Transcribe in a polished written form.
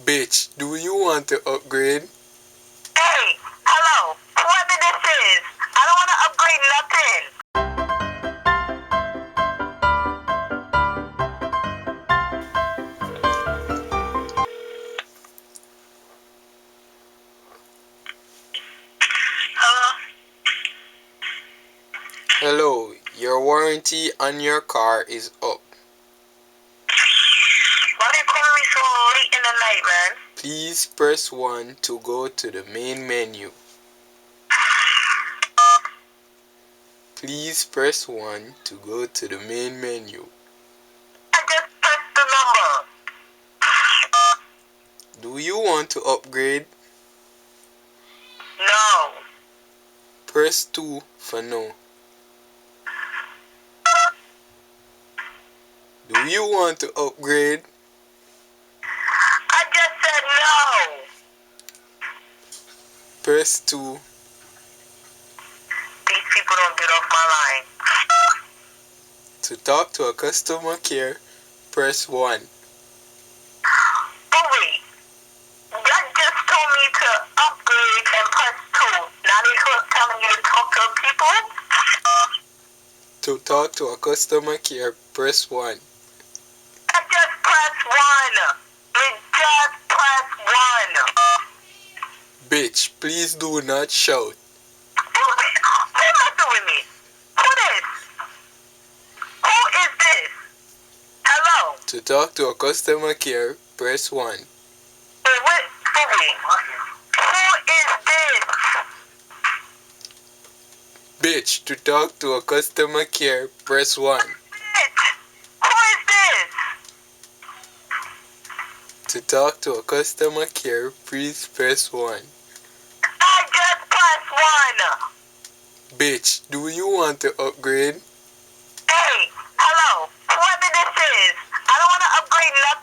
Bitch, do you want to upgrade? Hey, hello, whoever this is, I don't want to upgrade nothing. Hello? Hello, your warranty on your car is up. Why are you calling me so late in the night, man? Please press 1 to go to the main menu. Please press 1 to go to the main menu. I just pressed the number. Do you want to upgrade? No. Press 2 for no. Do you want to upgrade? I just said no. Press 2. These people don't get off my line. To talk to a customer care, press 1. Oh wait, that just told me to upgrade and press 2. Now they telling me to talk to people? To talk to a customer care, press 1. I just pressed 1. It just pressed 1. Bitch, please do not shout. Who messing with me? Who this? Who is this? Hello? To talk to a customer care, press 1. Wait, who is this? Bitch, to talk to a customer care, press 1. Bitch, who is this? To talk to a customer care, please press 1. I just pressed 1. Bitch, do you want to upgrade? Hey, hello, whoever this is, I don't want to upgrade nothing.